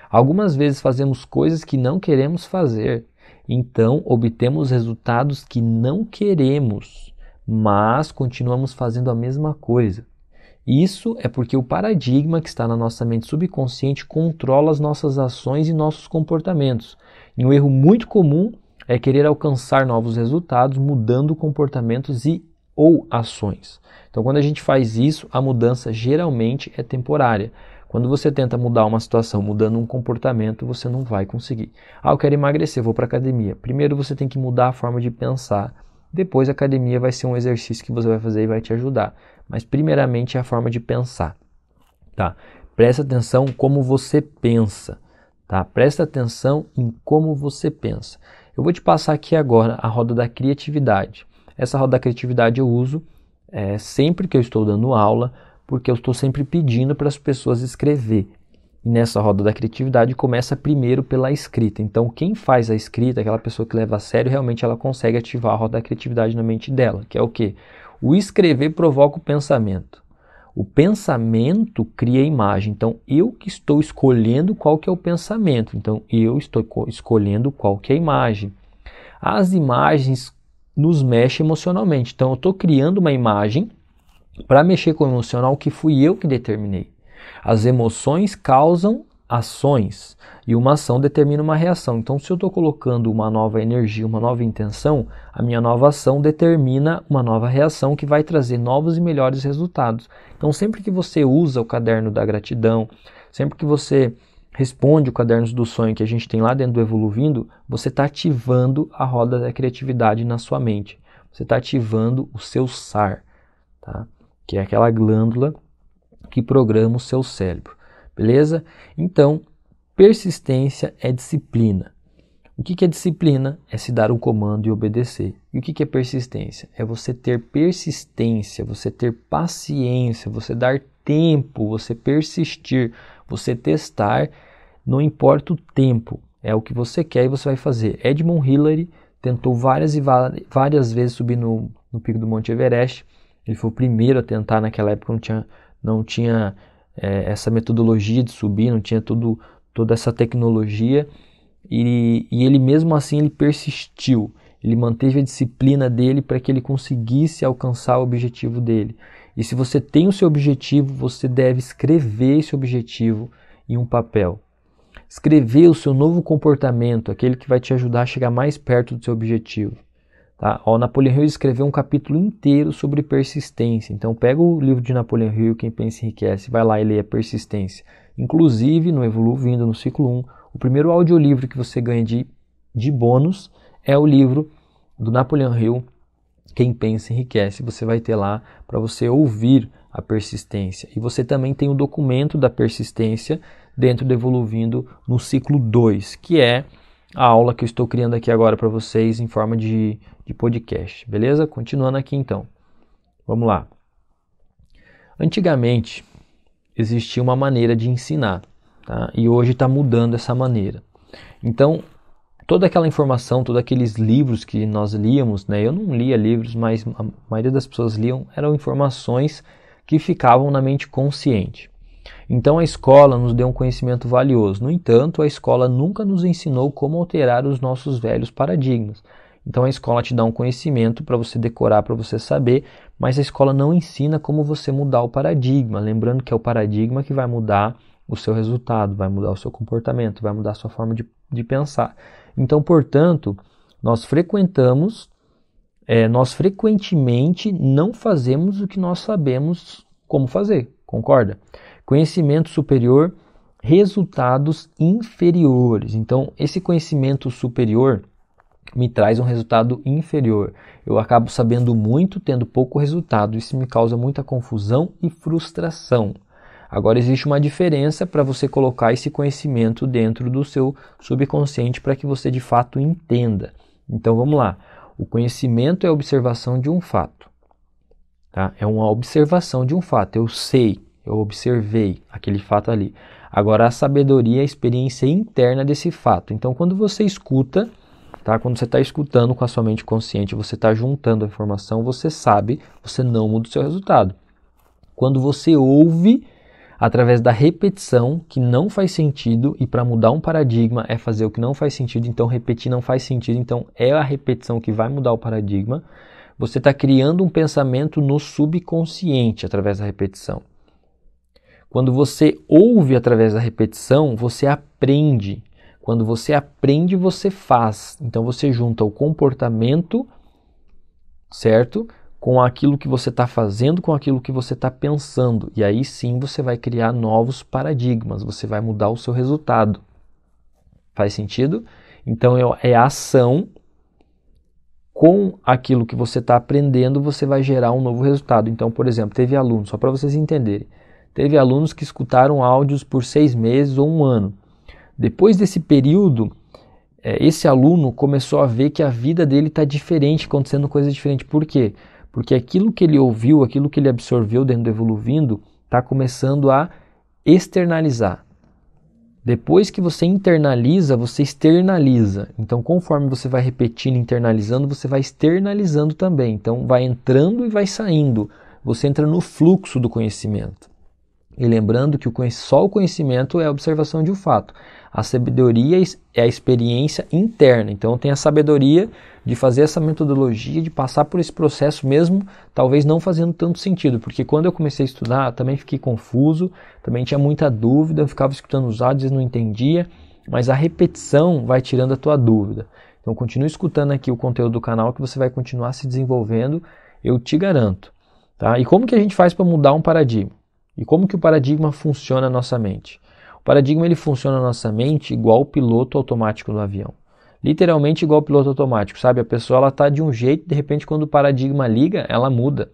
Algumas vezes fazemos coisas que não queremos fazer, então obtemos resultados que não queremos, mas continuamos fazendo a mesma coisa. Isso é porque o paradigma que está na nossa mente subconsciente controla as nossas ações e nossos comportamentos. E um erro muito comum é querer alcançar novos resultados mudando comportamentos ou ações. Então, quando a gente faz isso, a mudança geralmente é temporária. Quando você tenta mudar uma situação, mudando um comportamento, você não vai conseguir. Eu quero emagrecer, vou para academia. Primeiro você tem que mudar a forma de pensar. Depois a academia vai ser um exercício que você vai fazer e vai te ajudar. Mas primeiramente é a forma de pensar. Tá? Presta atenção como você pensa. Tá? Presta atenção em como você pensa. Eu vou te passar aqui agora a roda da criatividade. Essa roda da criatividade eu uso sempre que eu estou dando aula, porque eu estou sempre pedindo para as pessoas escrever. E nessa roda da criatividade começa primeiro pela escrita. Então quem faz a escrita, aquela pessoa que leva a sério, realmente ela consegue ativar a roda da criatividade na mente dela, que é o quê? O escrever provoca o pensamento. O pensamento cria a imagem. Então eu que estou escolhendo qual que é o pensamento. Então eu estou escolhendo qual que é a imagem. As imagens nos mexem emocionalmente. Então eu estou criando uma imagem para mexer com o emocional que fui eu que determinei. As emoções causam ações e uma ação determina uma reação. Então, se eu estou colocando uma nova energia, uma nova intenção, a minha nova ação determina uma nova reação que vai trazer novos e melhores resultados. Então, sempre que você usa o caderno da gratidão, sempre que você responde o caderno do sonho que a gente tem lá dentro do Evoluindo, você está ativando a roda da criatividade na sua mente. Você está ativando o seu SAR, tá? Que é aquela glândula que programa o seu cérebro, beleza? Então, persistência é disciplina. O que é disciplina? É se dar um comando e obedecer. E o que é persistência? É você ter persistência, você ter paciência, você dar tempo, você persistir, você testar, não importa o tempo, é o que você quer e você vai fazer. Edmund Hillary tentou várias vezes subir no pico do Monte Everest. Ele foi o primeiro a tentar, naquela época não tinha essa metodologia de subir, não tinha toda essa tecnologia, e ele mesmo assim ele persistiu, ele manteve a disciplina dele para que ele conseguisse alcançar o objetivo dele. E se você tem o seu objetivo, você deve escrever esse objetivo em um papel. Escrever o seu novo comportamento, aquele que vai te ajudar a chegar mais perto do seu objetivo. Tá? O Napoleão Hill escreveu um capítulo inteiro sobre persistência. Então pega o livro de Napoleão Hill, Quem Pensa Enriquece, vai lá e lê a persistência. Inclusive no Evoluindo, no ciclo 1, o primeiro audiolivro que você ganha de bônus é o livro do Napoleão Hill, Quem Pensa Enriquece. Você vai ter lá para você ouvir a persistência. E você também tem o documento da persistência dentro do Evoluindo no ciclo 2, que é a aula que eu estou criando aqui agora para vocês em forma de podcast, beleza? Continuando aqui então, vamos lá. Antigamente existia uma maneira de ensinar, tá? E hoje está mudando essa maneira. Então, toda aquela informação, todos aqueles livros que nós líamos, né? Eu não lia livros, mas a maioria das pessoas liam, eram informações que ficavam na mente consciente. Então a escola nos deu um conhecimento valioso. No entanto, a escola nunca nos ensinou como alterar os nossos velhos paradigmas. Então a escola te dá um conhecimento para você decorar, para você saber, mas a escola não ensina como você mudar o paradigma. Lembrando que é o paradigma que vai mudar o seu resultado, vai mudar o seu comportamento, vai mudar a sua forma de pensar. Então, portanto, nós frequentemente não fazemos o que nós sabemos como fazer, concorda? Conhecimento superior, resultados inferiores. Então, esse conhecimento superior me traz um resultado inferior. Eu acabo sabendo muito, tendo pouco resultado. Isso me causa muita confusão e frustração. Agora, existe uma diferença para você colocar esse conhecimento dentro do seu subconsciente para que você de fato entenda. Então, vamos lá. O conhecimento é a observação de um fato. Tá? É uma observação de um fato. Eu sei. Eu observei aquele fato ali. Agora, a sabedoria é a experiência interna desse fato. Então, quando você escuta, tá? Quando você está escutando com a sua mente consciente, você está juntando a informação, você sabe, você não muda o seu resultado. Quando você ouve, através da repetição, que não faz sentido, e para mudar um paradigma é fazer o que não faz sentido, então repetir não faz sentido, então é a repetição que vai mudar o paradigma, você está criando um pensamento no subconsciente através da repetição. Quando você ouve através da repetição, você aprende. Quando você aprende, você faz. Então você junta o comportamento, certo? com aquilo que você está fazendo, com aquilo que você está pensando. E aí sim você vai criar novos paradigmas, você vai mudar o seu resultado. Faz sentido? Então é a ação. Com aquilo que você está aprendendo, você vai gerar um novo resultado. Então, por exemplo, teve alunos, só para vocês entenderem, teve alunos que escutaram áudios por 6 meses ou 1 ano. Depois desse período, esse aluno começou a ver que a vida dele está diferente, acontecendo coisas diferentes. Por quê? Porque aquilo que ele ouviu, aquilo que ele absorveu dentro do Evoluindo, está começando a externalizar. Depois que você internaliza, você externaliza. Então, conforme você vai repetindo, internalizando, você vai externalizando também. Então, vai entrando e vai saindo. Você entra no fluxo do conhecimento. E lembrando que só o conhecimento é a observação de um fato. A sabedoria é a experiência interna. Então, tem a sabedoria de fazer essa metodologia, de passar por esse processo mesmo, talvez não fazendo tanto sentido. Porque quando eu comecei a estudar, também fiquei confuso, também tinha muita dúvida, eu ficava escutando os áudios e não entendia. Mas a repetição vai tirando a tua dúvida. Então, continue escutando aqui o conteúdo do canal que você vai continuar se desenvolvendo, eu te garanto. Tá? E como que a gente faz para mudar um paradigma? E como que o paradigma funciona na nossa mente? O paradigma ele funciona na nossa mente igual o piloto automático do avião. Literalmente igual o piloto automático, sabe? A pessoa está de um jeito, de repente quando o paradigma liga, ela muda.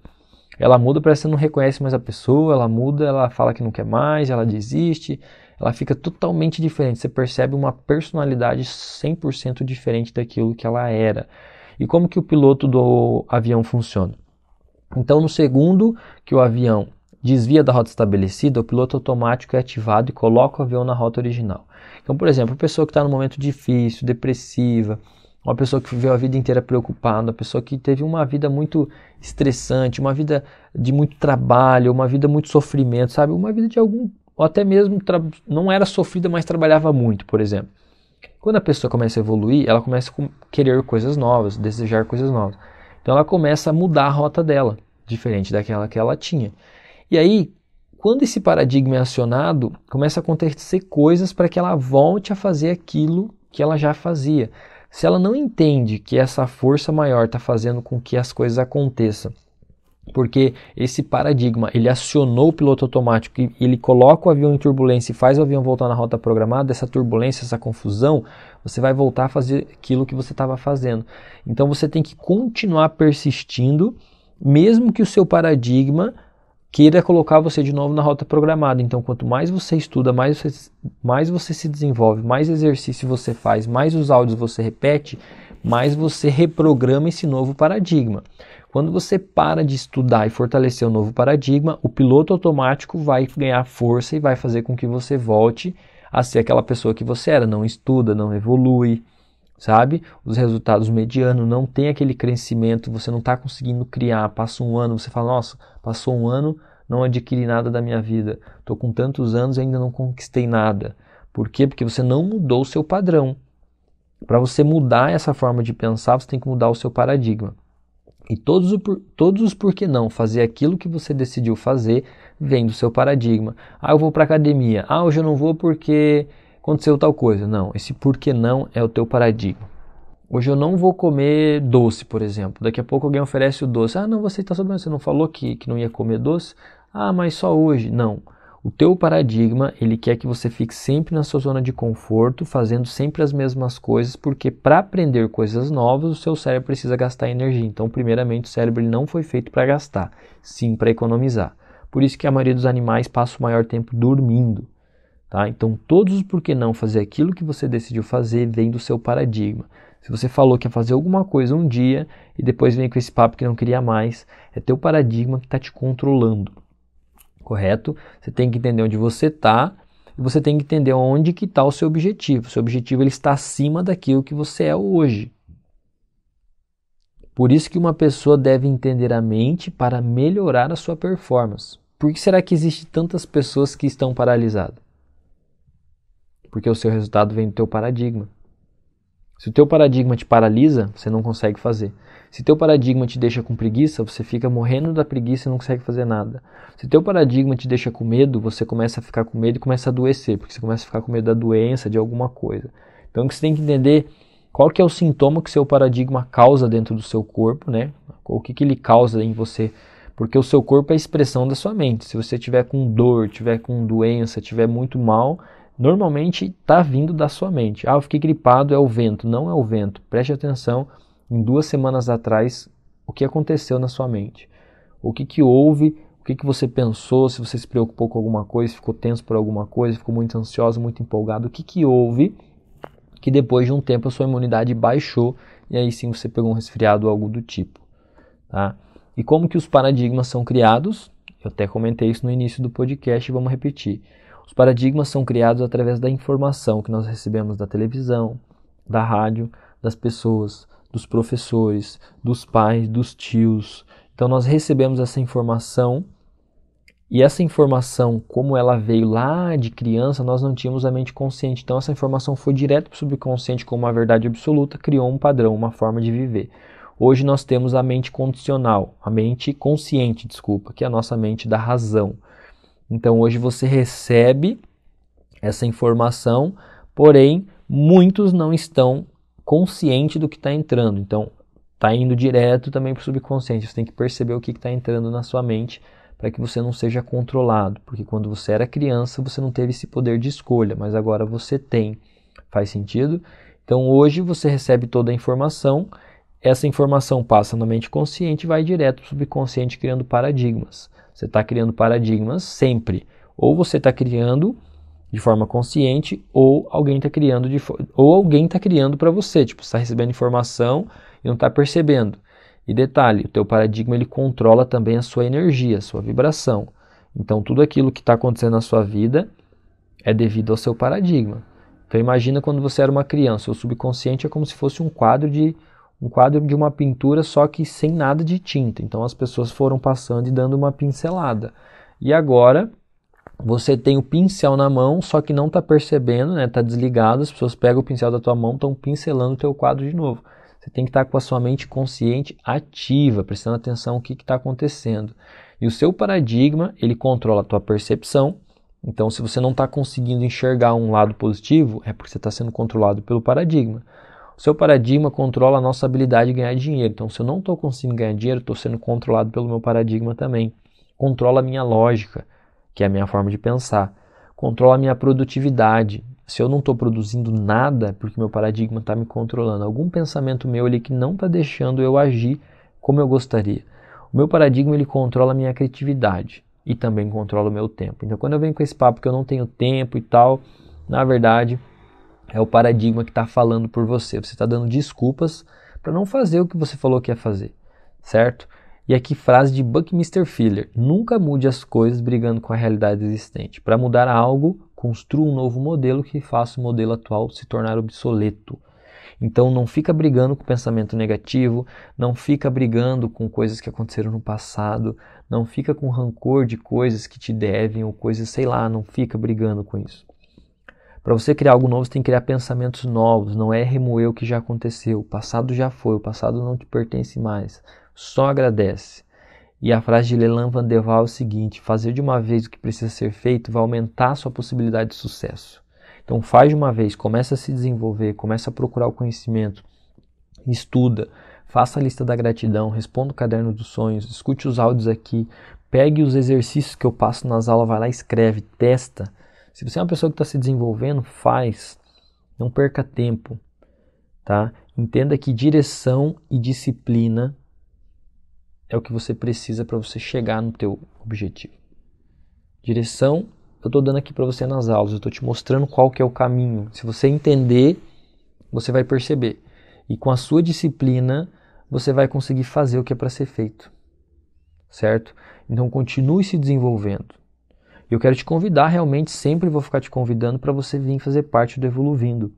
Ela muda, parece que você não reconhece mais a pessoa, ela muda, ela fala que não quer mais, ela desiste, ela fica totalmente diferente. Você percebe uma personalidade 100% diferente daquilo que ela era. E como que o piloto do avião funciona? Então, no segundo que o avião desvia da rota estabelecida, o piloto automático é ativado e coloca o avião na rota original. Então, por exemplo, a pessoa que está num momento difícil, depressiva, uma pessoa que viveu a vida inteira preocupada, uma pessoa que teve uma vida muito estressante, uma vida de muito trabalho, uma vida muito sofrimento, sabe? Uma vida de algum, ou até mesmo não era sofrida, mas trabalhava muito, por exemplo. Quando a pessoa começa a evoluir, ela começa a querer coisas novas, desejar coisas novas. Então ela começa a mudar a rota dela, diferente daquela que ela tinha. E aí, quando esse paradigma é acionado, começa a acontecer coisas para que ela volte a fazer aquilo que ela já fazia. Se ela não entende que essa força maior está fazendo com que as coisas aconteçam, porque esse paradigma, ele acionou o piloto automático e ele coloca o avião em turbulência e faz o avião voltar na rota programada, essa turbulência, essa confusão, você vai voltar a fazer aquilo que você estava fazendo. Então você tem que continuar persistindo, mesmo que o seu paradigma queira colocar você de novo na rota programada. Então, quanto mais você estuda, mais você se desenvolve, mais exercício você faz, mais os áudios você repete, mais você reprograma esse novo paradigma. Quando você para de estudar e fortalecer o novo paradigma, o piloto automático vai ganhar força e vai fazer com que você volte a ser aquela pessoa que você era. Não estuda, não evolui, sabe? Os resultados medianos, não tem aquele crescimento, você não está conseguindo criar. Passa um ano, você fala, nossa, passou um ano, não adquiri nada da minha vida. Estou com tantos anos e ainda não conquistei nada. Por quê? Porque você não mudou o seu padrão. Para você mudar essa forma de pensar, você tem que mudar o seu paradigma. E todos os porquê não fazer aquilo que você decidiu fazer vem do seu paradigma. Ah, eu vou para academia. Ah, hoje eu não vou porque aconteceu tal coisa. Não, esse porquê não é o teu paradigma. Hoje eu não vou comer doce, por exemplo. Daqui a pouco alguém oferece o doce. Ah, não, você está sabendo, você não falou que não ia comer doce? Ah, mas só hoje. Não. O teu paradigma, ele quer que você fique sempre na sua zona de conforto, fazendo sempre as mesmas coisas, porque para aprender coisas novas, o seu cérebro precisa gastar energia. Então, primeiramente, o cérebro ele não foi feito para gastar, sim para economizar. Por isso que a maioria dos animais passa o maior tempo dormindo. Tá? Então, todos os porquê não fazer aquilo que você decidiu fazer vem do seu paradigma. Se você falou que ia fazer alguma coisa um dia e depois vem com esse papo que não queria mais, é teu paradigma que está te controlando. Correto? Você tem que entender onde você está e você tem que entender onde que está o seu objetivo. O seu objetivo ele está acima daquilo que você é hoje. Por isso que uma pessoa deve entender a mente para melhorar a sua performance. Por que será que existem tantas pessoas que estão paralisadas? Porque o seu resultado vem do teu paradigma. Se o teu paradigma te paralisa, você não consegue fazer. Se o teu paradigma te deixa com preguiça, você fica morrendo da preguiça e não consegue fazer nada. Se o teu paradigma te deixa com medo, você começa a ficar com medo e começa a adoecer, porque você começa a ficar com medo da doença, de alguma coisa. Então o que você tem que entender qual que é o sintoma que seu paradigma causa dentro do seu corpo, né? O que ele causa em você, porque o seu corpo é a expressão da sua mente. Se você tiver com dor, tiver com doença, tiver muito mal, normalmente está vindo da sua mente. Eu fiquei gripado, é o vento. Não é o vento. Preste atenção, em 2 semanas atrás, o que aconteceu na sua mente. O que houve, o que você pensou, se você se preocupou com alguma coisa, ficou tenso por alguma coisa, ficou muito ansioso, muito empolgado. O que houve que depois de um tempo a sua imunidade baixou e aí sim você pegou um resfriado ou algo do tipo. Tá? E como que os paradigmas são criados? Eu até comentei isso no início do podcast e vamos repetir. Os paradigmas são criados através da informação que nós recebemos da televisão, da rádio, das pessoas, dos professores, dos pais, dos tios. Então nós recebemos essa informação e essa informação, como ela veio lá de criança, nós não tínhamos a mente consciente. Então essa informação foi direto para o subconsciente como uma verdade absoluta, criou um padrão, uma forma de viver. Hoje nós temos a mente condicional, a mente consciente, que é a nossa mente da razão. Então hoje você recebe essa informação, porém muitos não estão conscientes do que está entrando. Então está indo direto também para o subconsciente. Você tem que perceber o que está entrando na sua mente para que você não seja controlado. Porque quando você era criança você não teve esse poder de escolha, mas agora você tem. Faz sentido? Então hoje você recebe toda a informação. Essa informação passa na mente consciente e vai direto para o subconsciente criando paradigmas. Você está criando paradigmas sempre. Ou você está criando de forma consciente, ou alguém está criando para você. Tipo, você está recebendo informação e não está percebendo. E detalhe, o teu paradigma ele controla também a sua energia, a sua vibração. Então tudo aquilo que está acontecendo na sua vida é devido ao seu paradigma. Então imagina quando você era uma criança, o subconsciente é como se fosse um quadro de uma pintura, só que sem nada de tinta. Então as pessoas foram passando e dando uma pincelada. E agora você tem o pincel na mão, só que não está percebendo, né? Está desligado, as pessoas pegam o pincel da tua mão e estão pincelando o teu quadro de novo. Você tem que estar com a sua mente consciente ativa, prestando atenção no que está acontecendo. E o seu paradigma, ele controla a tua percepção. Então se você não está conseguindo enxergar um lado positivo, é porque você está sendo controlado pelo paradigma. O seu paradigma controla a nossa habilidade de ganhar dinheiro. Então, se eu não estou conseguindo ganhar dinheiro, estou sendo controlado pelo meu paradigma também. Controla a minha lógica, que é a minha forma de pensar. Controla a minha produtividade. Se eu não estou produzindo nada, porque meu paradigma está me controlando. Algum pensamento meu ali que não está deixando eu agir como eu gostaria. O meu paradigma ele controla a minha criatividade e também controla o meu tempo. Então, quando eu venho com esse papo que eu não tenho tempo e tal, na verdade é o paradigma que está falando por você. Você está dando desculpas para não fazer o que você falou que ia fazer, certo? E aqui frase de Buckminster Fuller: nunca mude as coisas brigando com a realidade existente. Para mudar algo, construa um novo modelo que faça o modelo atual se tornar obsoleto. Então não fica brigando com pensamento negativo, não fica brigando com coisas que aconteceram no passado, não fica com rancor de coisas que te devem ou coisas, sei lá, não fica brigando com isso. Para você criar algo novo, você tem que criar pensamentos novos, não é remoer o que já aconteceu. O passado já foi, o passado não te pertence mais. Só agradece. E a frase de Leland Van der Waal é o seguinte: fazer de uma vez o que precisa ser feito vai aumentar a sua possibilidade de sucesso. Então faz de uma vez, começa a se desenvolver, começa a procurar o conhecimento, estuda, faça a lista da gratidão, responda o caderno dos sonhos, escute os áudios aqui, pegue os exercícios que eu passo nas aulas, vai lá, escreve, testa. Se você é uma pessoa que está se desenvolvendo, faz. Não perca tempo. Tá? Entenda que direção e disciplina é o que você precisa para você chegar no teu objetivo. Direção, eu estou dando aqui para você nas aulas. Eu estou te mostrando qual que é o caminho. Se você entender, você vai perceber. E com a sua disciplina, você vai conseguir fazer o que é para ser feito. Certo? Então continue se desenvolvendo. Eu quero te convidar, realmente, sempre vou ficar te convidando para você vir fazer parte do Evoluindo.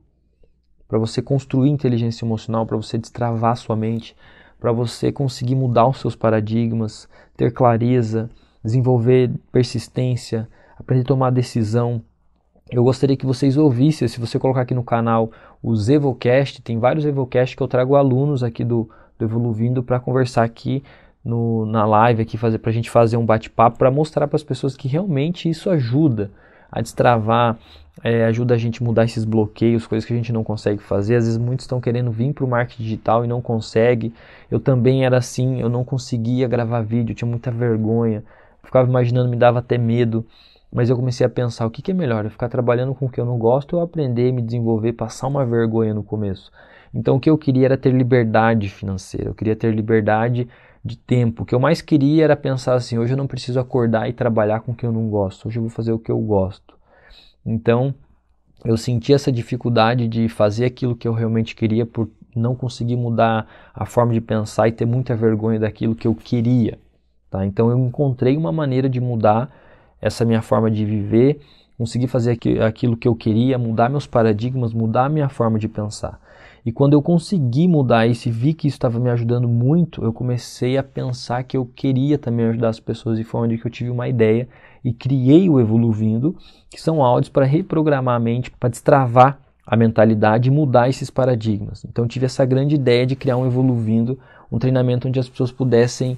Para você construir inteligência emocional, para você destravar sua mente, para você conseguir mudar os seus paradigmas, ter clareza, desenvolver persistência, aprender a tomar decisão. Eu gostaria que vocês ouvissem, se você colocar aqui no canal os Evocast, tem vários Evocast que eu trago alunos aqui do Evoluindo para conversar aqui na live aqui, para a gente fazer um bate-papo para mostrar para as pessoas que realmente isso ajuda a destravar, ajuda a gente a mudar esses bloqueios, coisas que a gente não consegue fazer. Às vezes muitos estão querendo vir para o marketing digital e não consegue. Eu também era assim, eu não conseguia gravar vídeo, eu tinha muita vergonha, ficava imaginando, me dava até medo. Mas eu comecei a pensar, o que é melhor? Eu ficar trabalhando com o que eu não gosto ou aprender, me desenvolver, passar uma vergonha no começo? Então o que eu queria era ter liberdade financeira, eu queria ter liberdade de tempo. O que eu mais queria era pensar assim, hoje eu não preciso acordar e trabalhar com o que eu não gosto, hoje eu vou fazer o que eu gosto. Então eu senti essa dificuldade de fazer aquilo que eu realmente queria por não conseguir mudar a forma de pensar e ter muita vergonha daquilo que eu queria. Tá? Então eu encontrei uma maneira de mudar essa minha forma de viver, conseguir fazer aquilo que eu queria, mudar meus paradigmas, mudar a minha forma de pensar. E quando eu consegui mudar isso e vi que isso estava me ajudando muito, eu comecei a pensar que eu queria também ajudar as pessoas, e foi onde que eu tive uma ideia e criei o Evoluvindo, que são áudios para reprogramar a mente, para destravar a mentalidade e mudar esses paradigmas. Então eu tive essa grande ideia de criar um Evoluvindo, um treinamento onde as pessoas pudessem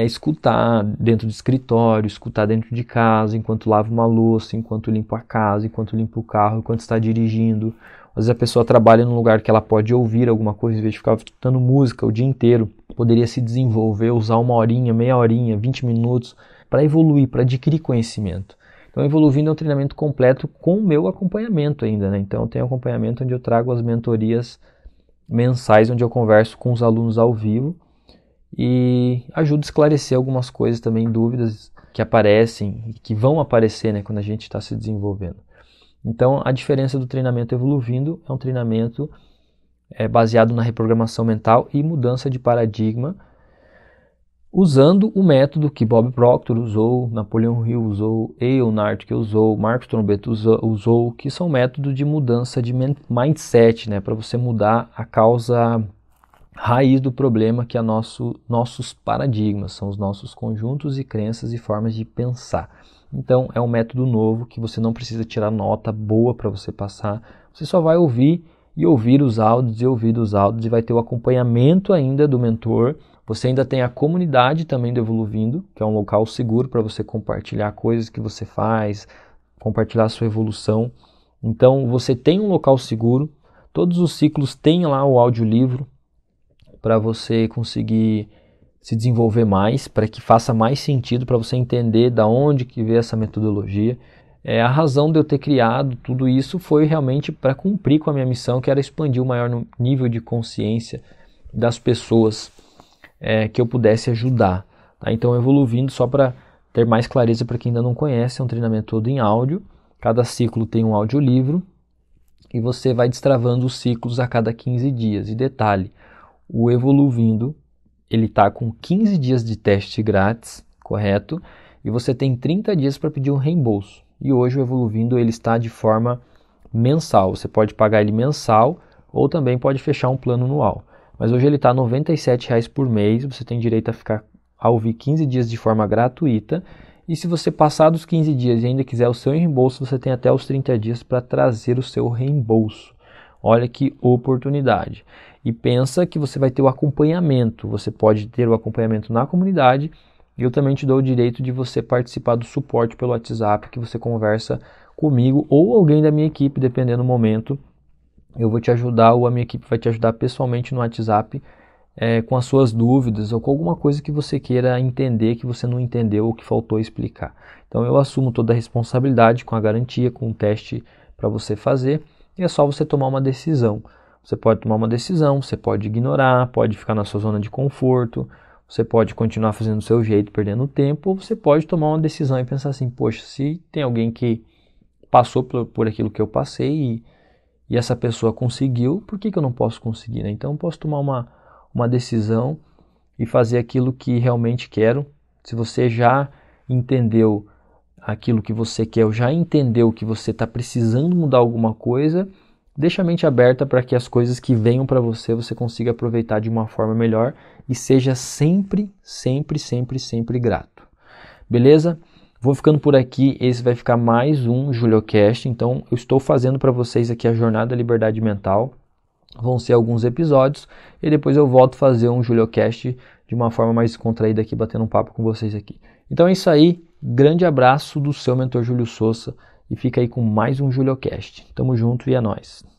escutar dentro do escritório, escutar dentro de casa, enquanto lava uma louça, enquanto limpa a casa, enquanto limpa o carro, enquanto está dirigindo. Às vezes a pessoa trabalha num lugar que ela pode ouvir alguma coisa, em vez de ficar escutando música o dia inteiro, poderia se desenvolver, usar uma horinha, meia horinha, 20 minutos, para evoluir, para adquirir conhecimento. Então, Evoluvindo é um treinamento completo com o meu acompanhamento ainda, né? Então, eu tenho acompanhamento onde eu trago as mentorias mensais, onde eu converso com os alunos ao vivo e ajudo a esclarecer algumas coisas também, dúvidas que aparecem e que vão aparecer, né, quando a gente está se desenvolvendo. Então, a diferença do treinamento Evoluvindo é um treinamento baseado na reprogramação mental e mudança de paradigma, usando o método que Bob Proctor usou, Napoleon Hill usou, Leonard que usou, Marcos Trombetta usou, que são métodos de mudança de mindset, né, para você mudar a causa raiz do problema, que é nossos paradigmas, são os nossos conjuntos e crenças e formas de pensar. Então é um método novo que você não precisa tirar nota boa para você passar, você só vai ouvir os áudios e vai ter o acompanhamento ainda do mentor. Você ainda tem a comunidade também do Evoluvindo, que é um local seguro para você compartilhar coisas que você faz, compartilhar a sua evolução. Então você tem um local seguro, todos os ciclos têm lá o audiolivro para você conseguir se desenvolver mais, para que faça mais sentido, para você entender da onde que veio essa metodologia. A razão de eu ter criado tudo isso foi realmente para cumprir com a minha missão, que era expandir o maior nível de consciência das pessoas que eu pudesse ajudar. Tá? Então, Evoluvindo, só para ter mais clareza para quem ainda não conhece, é um treinamento todo em áudio. Cada ciclo tem um audiolivro e você vai destravando os ciclos a cada 15 dias. E detalhe, o Evoluvindo, ele está com 15 dias de teste grátis, correto? E você tem 30 dias para pedir um reembolso. E hoje o Evoluvindo ele está de forma mensal. Você pode pagar ele mensal ou também pode fechar um plano anual. Mas hoje ele está R$ 97,00 por mês. Você tem direito a ouvir 15 dias de forma gratuita. E se você passar dos 15 dias e ainda quiser o seu reembolso, você tem até os 30 dias para trazer o seu reembolso. Olha que oportunidade. E pensa que você vai ter o acompanhamento. Você pode ter o acompanhamento na comunidade. E eu também te dou o direito de você participar do suporte pelo WhatsApp, que você conversa comigo ou alguém da minha equipe, dependendo do momento. Eu vou te ajudar ou a minha equipe vai te ajudar pessoalmente no WhatsApp com as suas dúvidas ou com alguma coisa que você queira entender, que você não entendeu ou que faltou explicar. Então eu assumo toda a responsabilidade com a garantia, com o teste para você fazer e é só você tomar uma decisão. Você pode tomar uma decisão, você pode ignorar, pode ficar na sua zona de conforto, você pode continuar fazendo do seu jeito, perdendo tempo, ou você pode tomar uma decisão e pensar assim, poxa, se tem alguém que passou por aquilo que eu passei e essa pessoa conseguiu, por que eu não posso conseguir? Né? Então eu posso tomar uma decisão e fazer aquilo que realmente quero. Se você já entendeu aquilo que você quer, ou já entendeu que você está precisando mudar alguma coisa, deixa a mente aberta para que as coisas que venham para você consiga aproveitar de uma forma melhor e seja sempre, sempre, sempre, sempre grato. Beleza? Vou ficando por aqui, esse vai ficar mais um JulioCast, então eu estou fazendo para vocês aqui a Jornada da Liberdade Mental, vão ser alguns episódios e depois eu volto a fazer um JulioCast de uma forma mais descontraída aqui, batendo um papo com vocês aqui. Então é isso aí, grande abraço do seu mentor Júlio Souza e fica aí com mais um JulioCast. Tamo junto e é nóis.